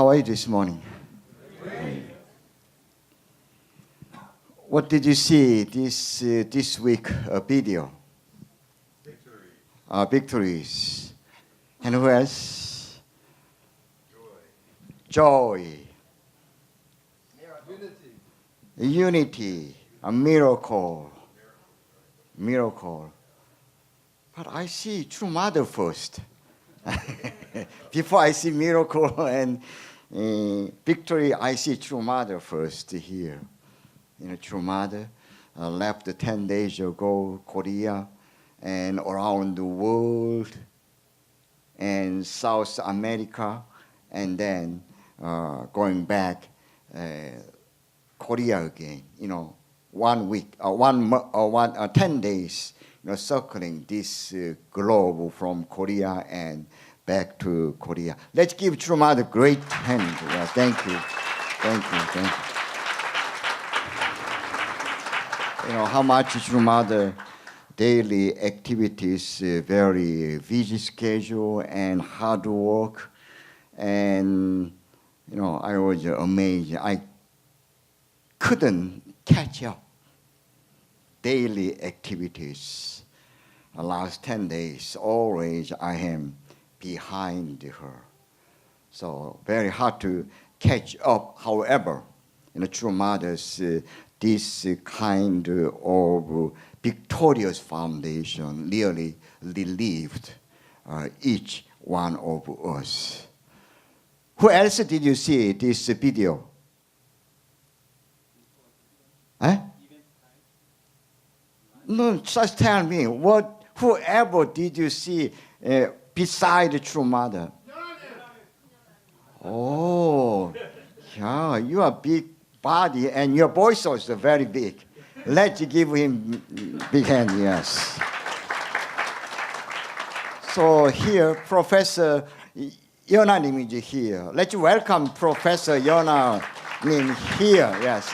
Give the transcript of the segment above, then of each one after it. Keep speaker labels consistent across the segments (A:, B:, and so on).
A: How are you this morning? What did you see this week? A video. Victories. And who else? Joy. Unity. A miracle. But I see True Mother first. Before I see miracle and victory, I see True Mother first here. True Mother left 10 days ago, Korea, and around the world, and South America, and then going back Korea again. 1 week, 10 days, circling this globe from Korea and back to Korea. Let's give True Mother a great hand. Thank you. How much True Mother daily activities, very busy schedule and hard work. And, I was amazed. I couldn't catch up. Daily activities. The last 10 days, always I am behind her. So very hard to catch up. However, True Mother's this kind of victorious foundation really relieved each one of us. Who else did you see this video? No, just tell me, whoever did you see beside True Mother? Oh, yeah, you are big body and your voice is also very big. Let's give him big hand, yes. So here, Professor Yona Lim is here. Let's welcome Professor Yona Lim here. Yes.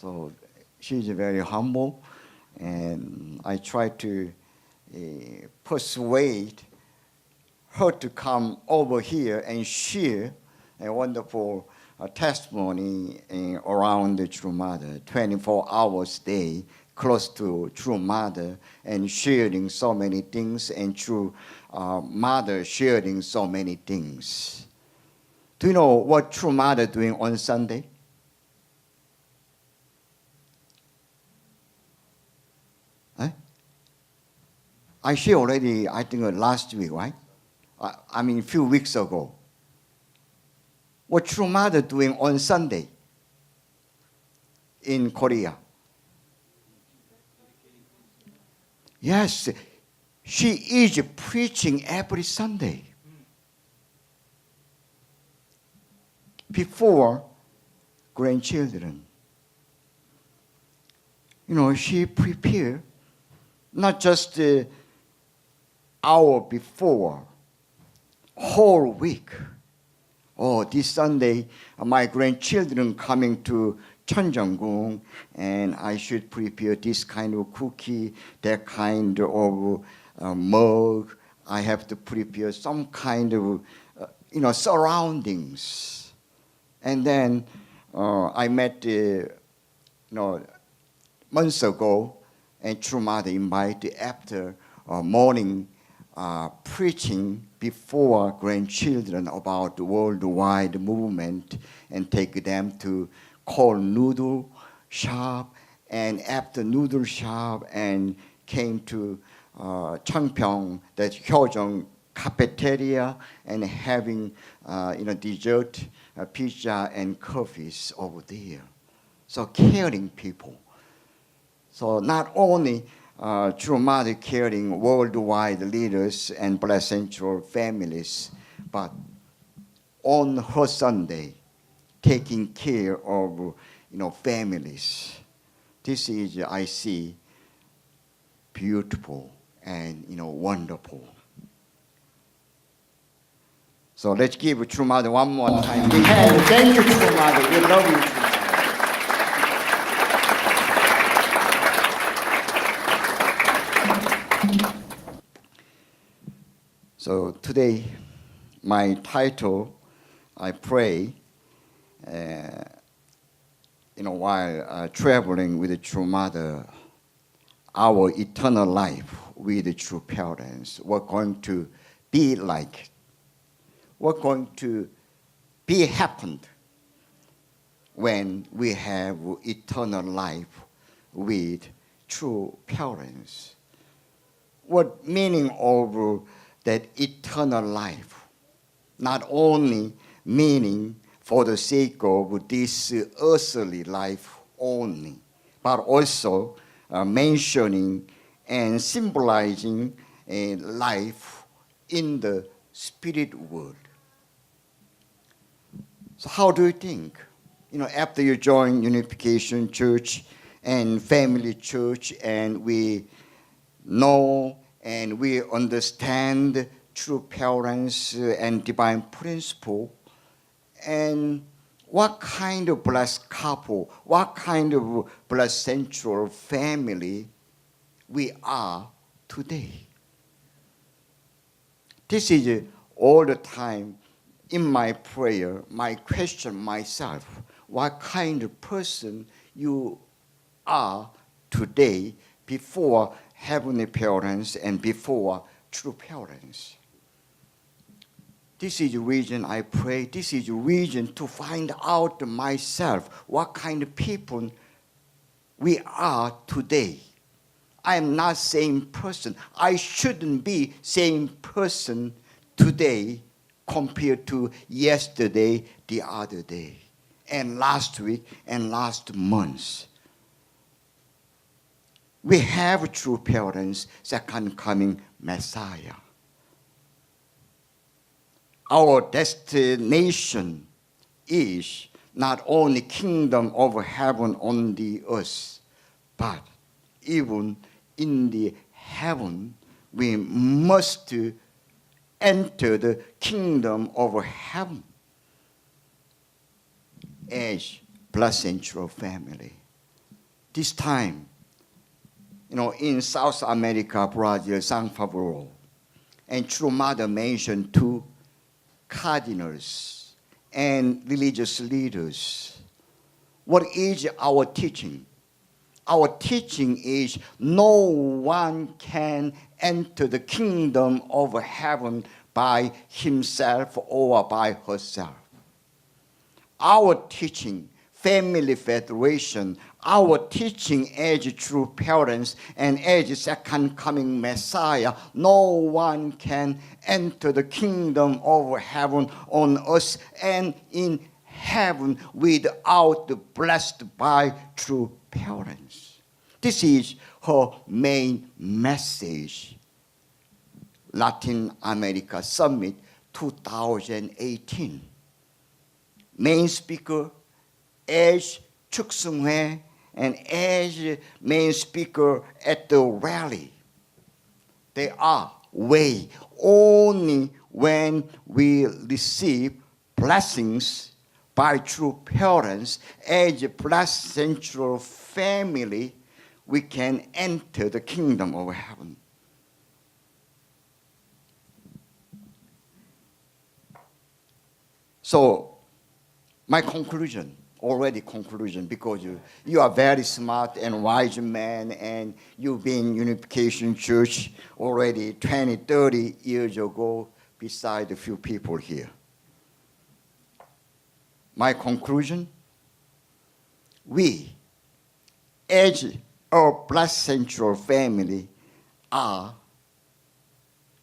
A: So she's very humble, and I try to persuade her to come over here and share a wonderful testimony around the True Mother, 24 hours a day, close to True Mother, and sharing so many things, and True Mother sharing so many things. Do you know what True Mother doing on Sunday? I shared already, I think last week, right? I mean, a few weeks ago. What True Mother doing on Sunday in Korea? Yes, she is preaching every Sunday. Before grandchildren. She prepared not just the hour before, whole week. Oh, this Sunday, my grandchildren coming to Cheonjeonggung, and I should prepare this kind of cookie, that kind of mug. I have to prepare some kind of, surroundings. And then I met, months ago, and True Mother invited after morning preaching before grandchildren about the worldwide movement, and take them to cold noodle shop, and after noodle shop, and came to Changpyeong, that Hyeojong cafeteria, and having dessert, pizza and coffees over there. So caring people. So not only True Mother caring worldwide leaders and placentral families, but on her Sunday, taking care of families. This is, I see, beautiful and wonderful. So let's give True Mother one more time. Thank you, True Mother. We love you. So today, my title, I pray, while traveling with the true mother, our eternal life with the true parents, we're going to be like, we're going to be happened when we have eternal life with true parents. What meaning of that eternal life? Not only meaning for the sake of this earthly life only, but also mentioning and symbolizing a life in the spirit world. So how do you think? After you join Unification Church and Family Church, and we know and we understand true parents and divine principle, and what kind of blessed couple, what kind of blessed central family we are today. This is all the time in my prayer, my question myself, what kind of person you are today before heavenly parents and before true parents. This is the reason I pray. This is the reason to find out myself what kind of people we are today. I am not same person. I shouldn't be same person today compared to yesterday, the other day, and last week, and last month. We have true parents, second coming Messiah. Our destination is not only kingdom of heaven on the earth, but even in the heaven, we must enter the kingdom of heaven as blood central family. This time, in South America, Brazil, San Pablo, and True Mother mentioned two cardinals and religious leaders. What is our teaching? Our teaching is no one can enter the kingdom of heaven by himself or by herself. Our teaching, family federation, our teaching as true parents and as second coming Messiah, no one can enter the kingdom of heaven on earth and in heaven without blessed by true parents. This is her main message. Latin America Summit 2018. Main speaker as Chuk Sung-hwe and as main speaker at the rally. They are way only when we receive blessings by true parents as a blessed central family, we can enter the kingdom of heaven. So, my conclusion, because you are very smart and wise man, and you've been in Unification Church already 20, 30 years ago beside a few people here. My conclusion, we, as a blessed central family, are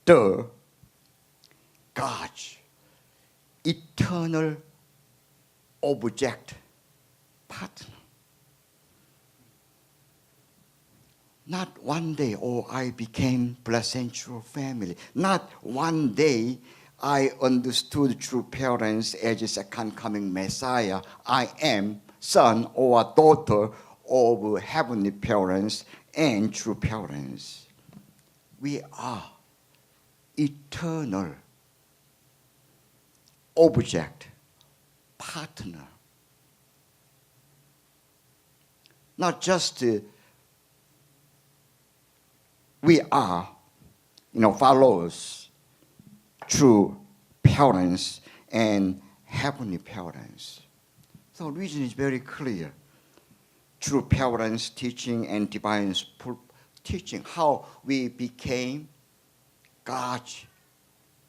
A: the God's eternal object partner. Not one day, I became blessed central family. Not one day I understood true parents as a second coming Messiah. I am son or daughter of heavenly parents and true parents. We are eternal object partner. Not just we are, followers true parents and heavenly parents. So the reason is very clear. True parents teaching and divine teaching how we became God's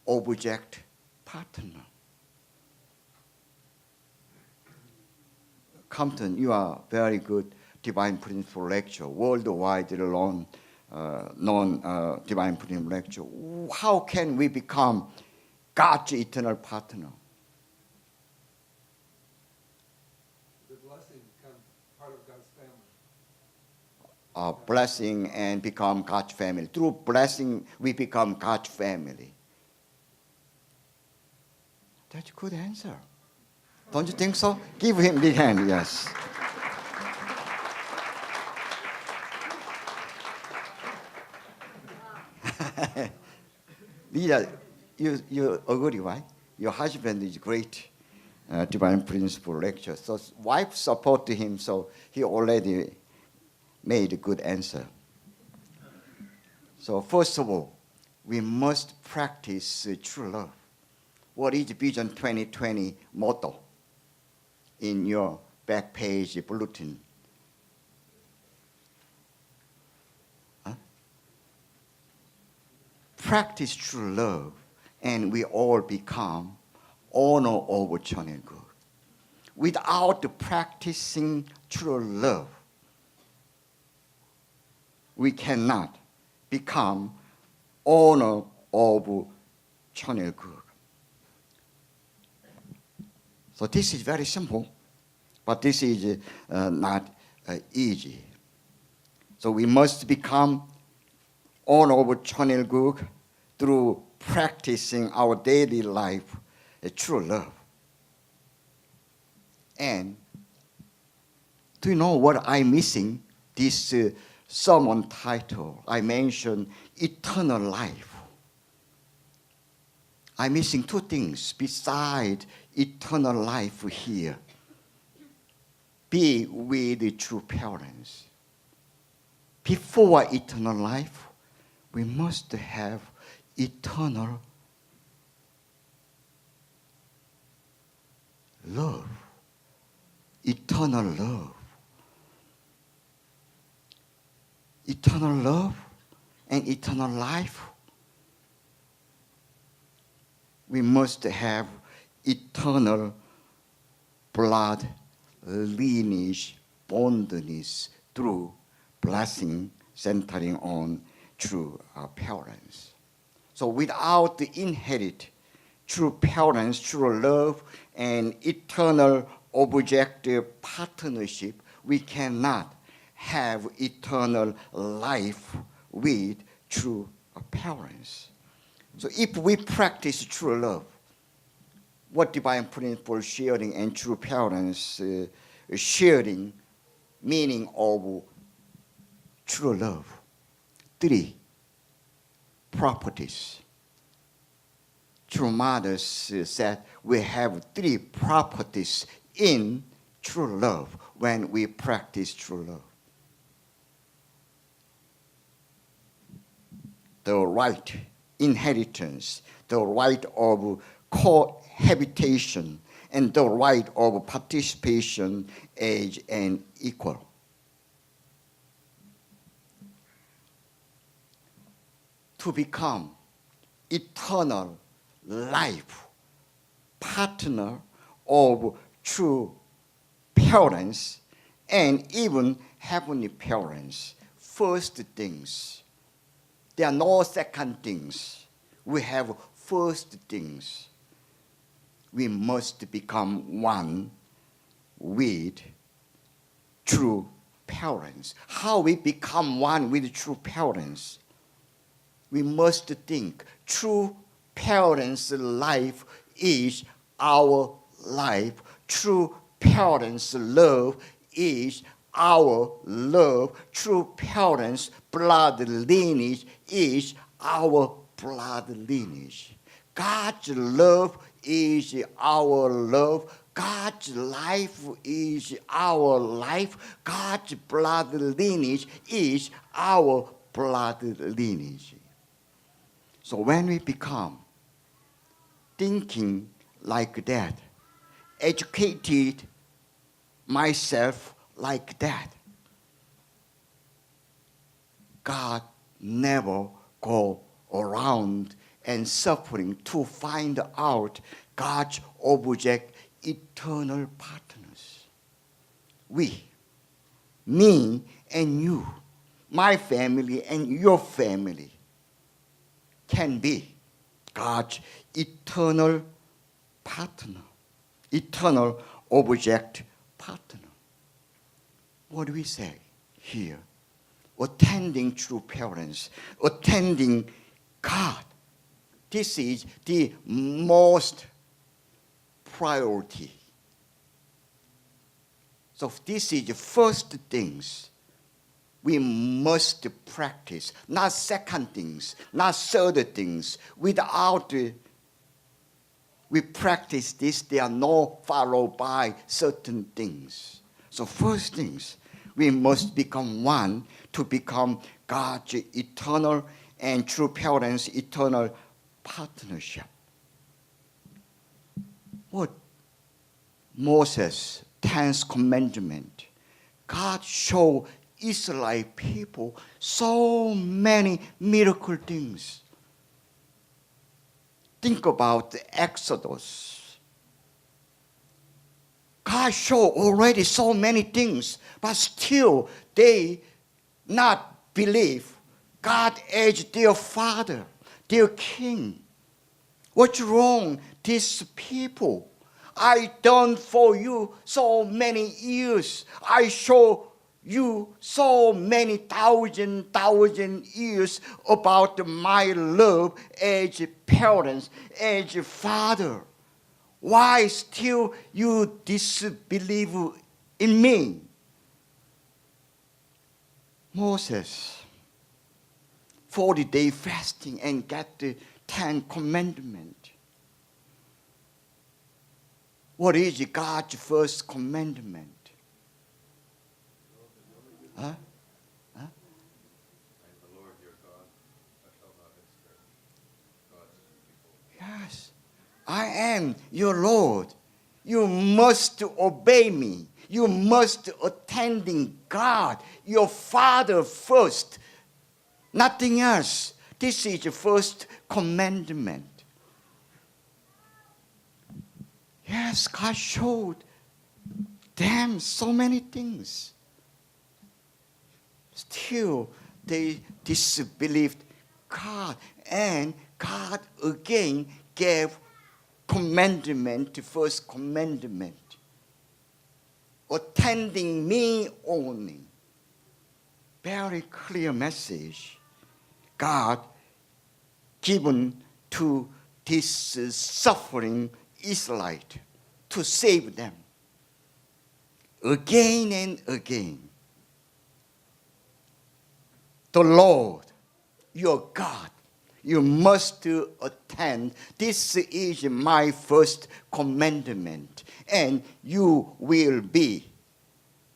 A: object partner. Compton, you are very good divine principle lecturer, worldwide known divine principle lecturer. How can we become God's eternal partner?
B: The blessing become part of God's family.
A: Blessing and become God's family. Through blessing, we become God's family. That's a good answer. Don't you think so? Give him the hand, yes. Lisa, you agree, right? Your husband is great divine principle lecturer. So wife support him, so he already made a good answer. So first of all, we must practice true love. What is Vision 2020 motto in your back page bulletin? Practice true love, and we all become owner of channel good. Without practicing true love, we cannot become owner of channel good. So this is very simple, but this is not easy. So we must become owner of channel good through practicing our daily life true love. And do you know what I'm missing? This sermon title, I mentioned eternal life. I'm missing two things besides eternal life here. Be with the true parents. Before eternal life, we must have eternal love. Eternal love. Eternal love and eternal life. We must have eternal blood lineage bondness through blessing centering on true parents. So without the inherit true parents, true love, and eternal objective partnership, we cannot have eternal life with true parents. So if we practice true love, what divine principle sharing and true parents sharing meaning of true love? 3 properties. True mothers said we have 3 properties in true love when we practice true love. The right inheritance, the right of cohabitation, and the right of participation as an equal. To become eternal life partner of true parents and even heavenly parents. First things. There are no second things. We have first things. We must become one with true parents. How we become one with true parents? We must think true parents' life is our life. True parents' love is our love. True parents' blood lineage is our blood lineage. God's love is our love. God's life is our life. God's blood lineage is our blood lineage. So when we become thinking like that, educated myself like that. God never go around and suffering to find out God's object, eternal partners. We, me and you, my family and your family, can be God's eternal partner, eternal object partner. What do we say here? Attending true parents, attending God. This is the most priority. So this is the first things we must practice, not second things, not third things. Without we practice this, they are not followed by certain things. So first things, we must become one to become God's eternal and true parents' eternal partnership. What Moses' 10th commandment, God showed Israelite people so many miracle things. Think about the Exodus. God showed already so many things, but still they not believe God as their father, their king. What's wrong? These people, I done for you so many years. I show you so many thousand years about my love as parents, as father. Why still you disbelieve in me? Moses, 40-day fasting and get the 10 commandments. What is God's first commandment? Huh? Huh?
B: I am the Lord your God. I shall not disturb God's people.
A: Yes. I am your Lord. You must obey me. You must attending God, your Father first. Nothing else. This is the first commandment. Yes, God showed them so many things. Still, they disbelieved God. And God again gave commandment, the first commandment. Attending me only. Very clear message. God given to this suffering Israelite to save them. Again and again. The Lord, your God, you must attend. This is my first commandment. And you will be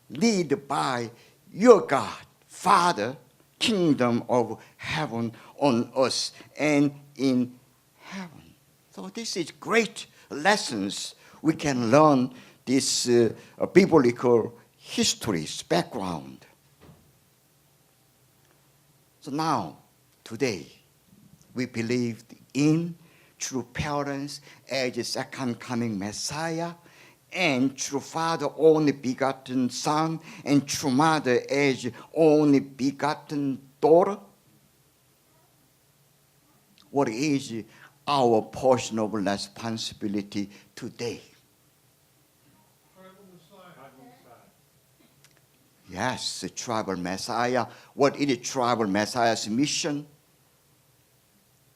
A: led by your God, Father, kingdom of heaven on earth and in heaven. So this is great lessons we can learn this biblical history's background. So now, today, we believed in true parents as a second coming Messiah, and true Father, only begotten Son, and true Mother as only begotten daughter. What is our portion of responsibility today? Yes, the tribal Messiah. What is the tribal Messiah's mission?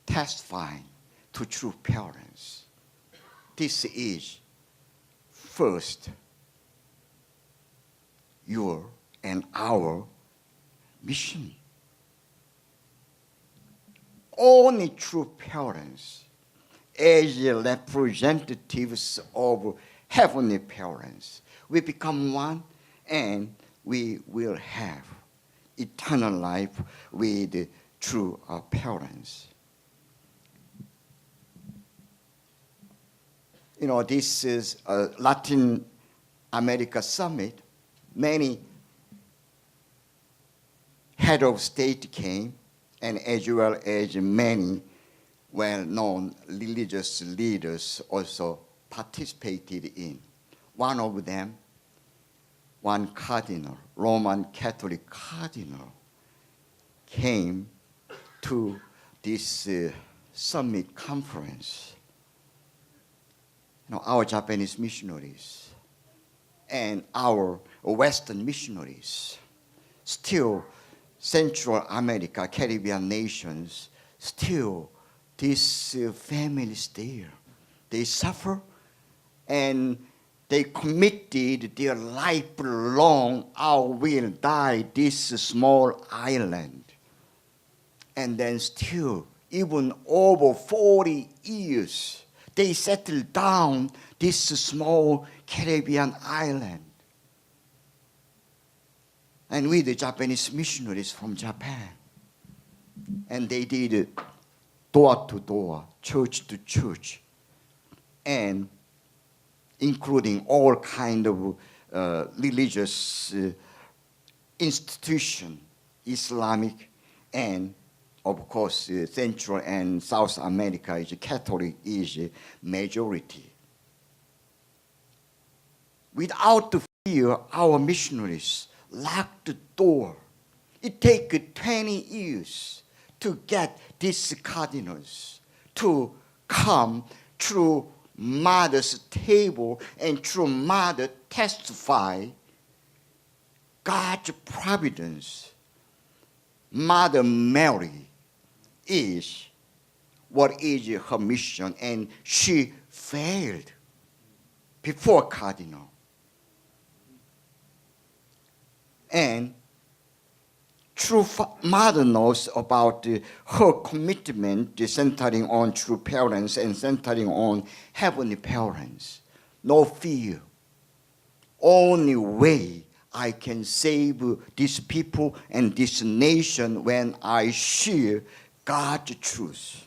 A: Testifying to true parents. This is first your and our mission. Only true parents, as representatives of heavenly parents, we become one, and we will have eternal life with true parents. this is a Latin America summit. Many head of state came, and as well as many well-known religious leaders also participated in. One of them, one cardinal, Roman Catholic cardinal, came to this summit conference. Our Japanese missionaries and our Western missionaries, still Central America, Caribbean nations, still these families there, they suffer and they committed their lifelong, I will die this small island. And then still, even over 40 years, they settled down this small Caribbean island. And with the Japanese missionaries from Japan. And they did door to door, church to church, and including all kind of religious institution, Islamic, and of course Central and South America is Catholic is majority. Without the fear, our missionaries locked the door. It takes 20 years to get these cardinals to come through mother's table and through mother testify God's providence. Mother Mary is what is her mission, and she failed before cardinal. And true mother knows about her commitment centering on true parents and centering on heavenly parents. No fear. Only way I can save these people and this nation when I share God's truth.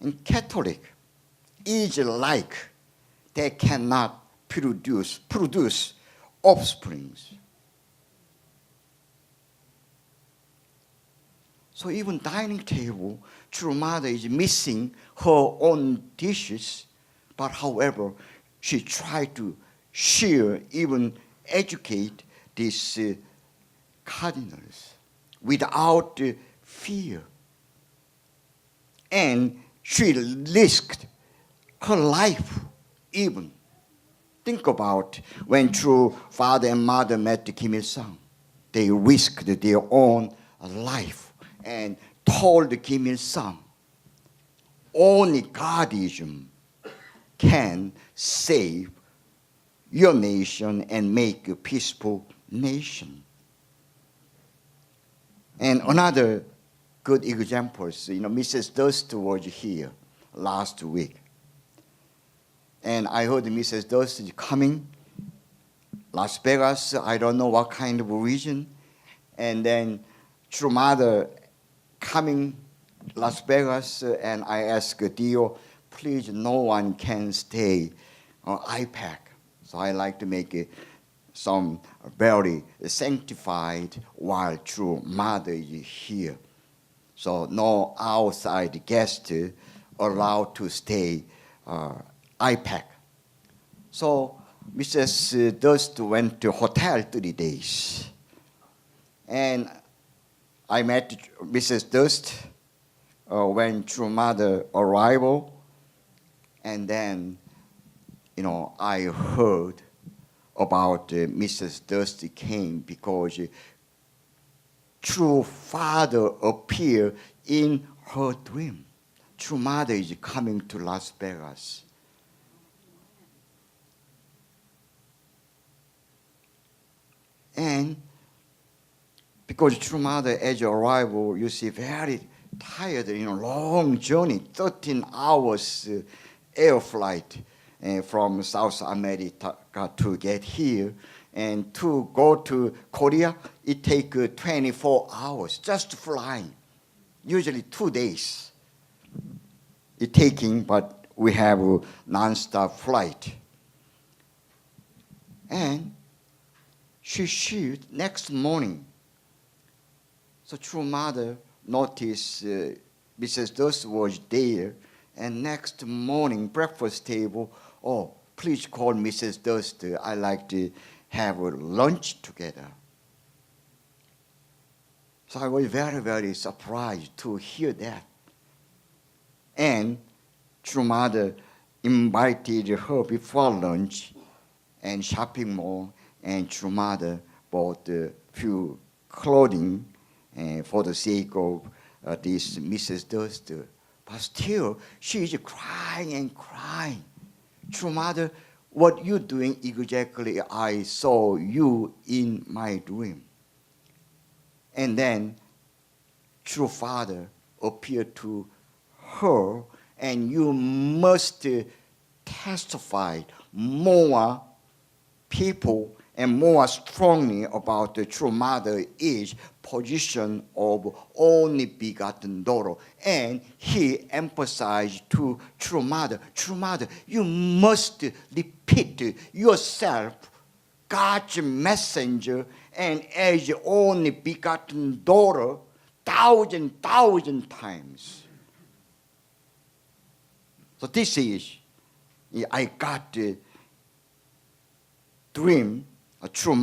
A: And Catholic is like they cannot produce offsprings. So even dining table, true mother is missing her own dishes, but however, she tried to share, even educate these cardinals without fear. And she risked her life even. Think about when true father and mother met Kim Il-sung. They risked their own life and told Kim Il-sung, only Godism can save your nation and make a peaceful nation. And another good example is, Mrs. Durst was here last week. And I heard Mrs. Durst is coming, Las Vegas, I don't know what kind of region. And then True Mother coming Las Vegas, and I asked Dio, please, no one can stay on IPAC. So I like to make some very sanctified while True Mother is here. So no outside guest allowed to stay IPAC. So Mrs. Durst went to hotel 3 days. And I met Mrs. Durst when True Mother arrival. And then, I heard about Mrs. Durst came because True Father appeared in her dream. True Mother is coming to Las Vegas. And because True Mother, as your arrival, you see very tired, long journey, 13 hours air flight from South America to get here. And to go to Korea, it takes 24 hours just flying, usually 2 days. taking, but we have a non-stop flight. And she next morning. So true mother noticed Mrs. Durst was there, and next morning breakfast table, oh, please call Mrs. Durst. I like to have a lunch together. So I was very, very surprised to hear that. And true mother invited her before lunch and shopping mall, and true mother bought a few clothing for the sake of this Mrs. Durst. But still, she is crying and crying. True mother, what you doing exactly? I saw you in my dream. And then true father appeared to her, and you must testify more people and more strongly about the true mother is position of only begotten daughter. And he emphasized to true mother, you must repeat yourself, God's messenger, and as only begotten daughter, thousand times. So this is, I got the dream. A true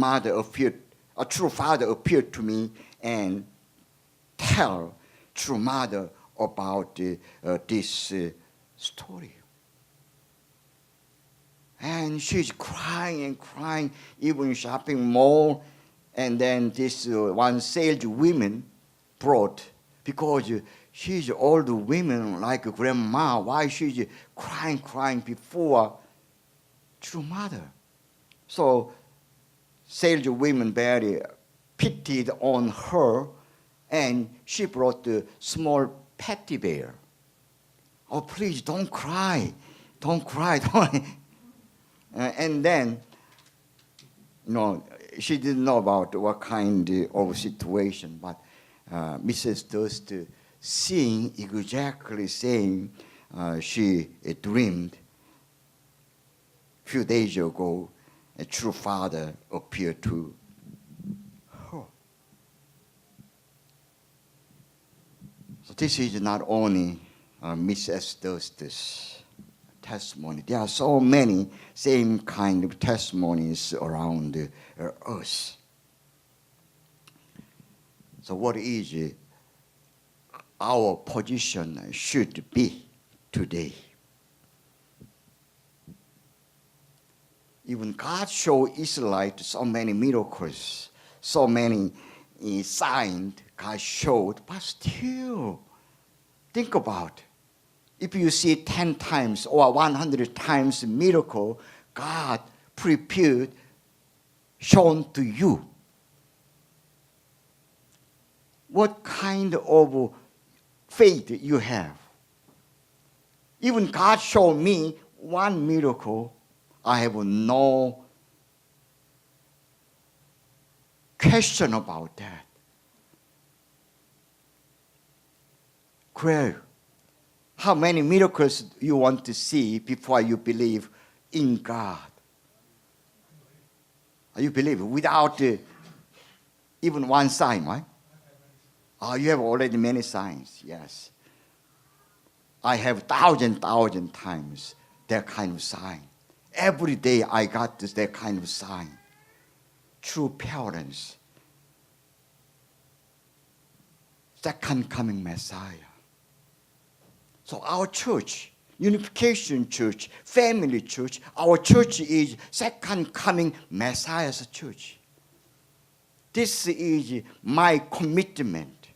A: father appeared to me and tell true mother about this story. And she's crying and crying, even shopping mall. And then this one saleswoman brought, because she's old women like grandma, why she's crying before true mother. So saleswoman very pitied on her, and she brought the small teddy bear. Oh, please don't cry. And then, she didn't know about what kind of situation, but Mrs. Durst, seeing exactly saying she dreamed a few days ago, a true father appeared to her. So this is not only Mrs. Durst's testimony. There are so many same kind of testimonies around us. So what is our position should be today? Even God showed Israelites so many miracles, so many signs God showed, but still, think about, if you see 10 times or 100 times miracle, God prepared, shown to you. What kind of faith you have? Even God showed me one miracle, I have no question about that. Claire, how many miracles you want to see before you believe in God? You believe without even one sign, right? Oh, you have already many signs, yes. I have thousand times that kind of sign. Every day I got that kind of sign. True parents. Second coming Messiah. So our church, Unification Church, Family Church, our church is second coming Messiah's church. This is my commitment.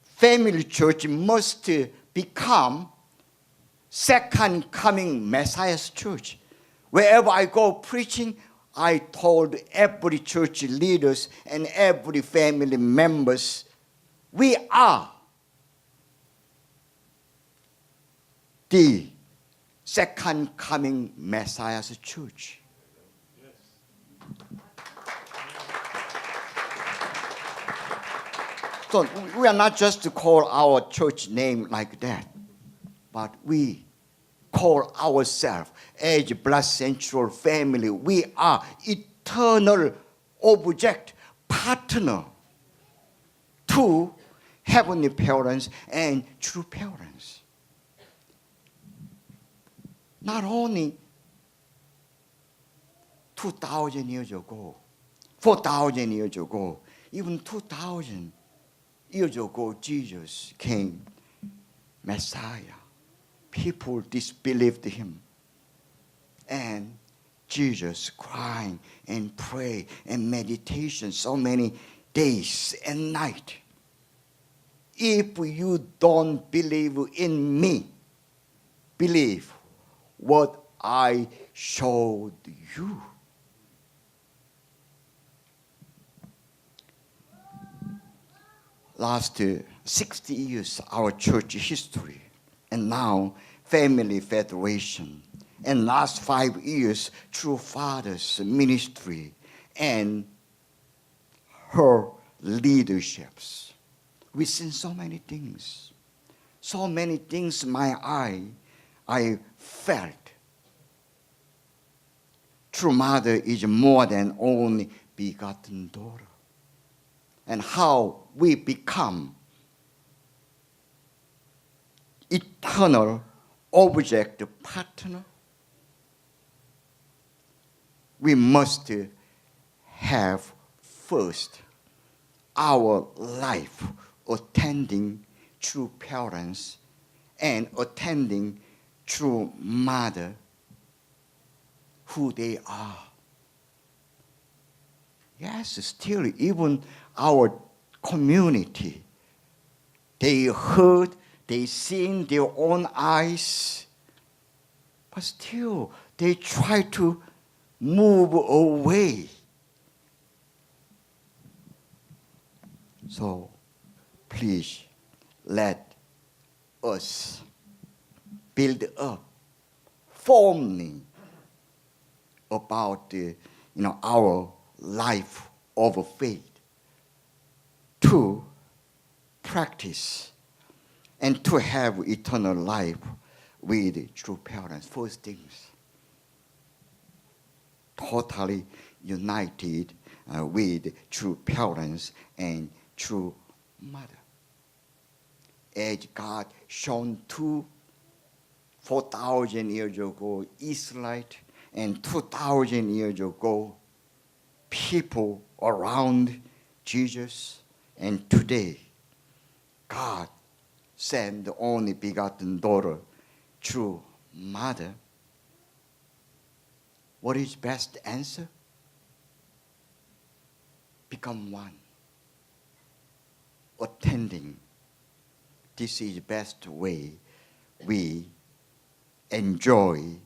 A: Family Church must become second coming Messiah's church. Wherever I go preaching, I told every church leaders and every family members, we are the second coming Messiah's church. So we are not just to call our church name like that, but we call ourselves as blood central family. We are eternal object partner to heavenly parents and true parents. Not only 2,000 years ago, 4,000 years ago, even 2,000 years ago, Jesus came, Messiah. People disbelieved him. And Jesus crying and pray and meditation so many days and night. If you don't believe in me, believe what I showed you. Last 60 years, our church history, and now family federation, and last 5 years, True Father's ministry and her leaderships. We've seen so many things I felt. True Mother is more than only begotten daughter. And how we become eternal object partner, we must have first our life attending true parents and attending true mother who they are. Yes, still even our community, they heard, they seen their own eyes, but still they try to move away. So please let us build up firmly about our life of faith to practice and to have eternal life with true parents. First things, totally united with true parents and true mother. As God shown to 4,000 years ago Israelite and 2,000 years ago people around Jesus, and today God sent the only begotten daughter, true mother. What is best answer? Become one. Attending. This is the best way we enjoy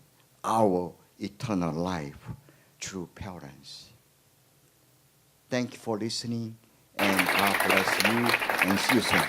A: our eternal life through parents. Thank you for listening, and God bless you, and see you soon.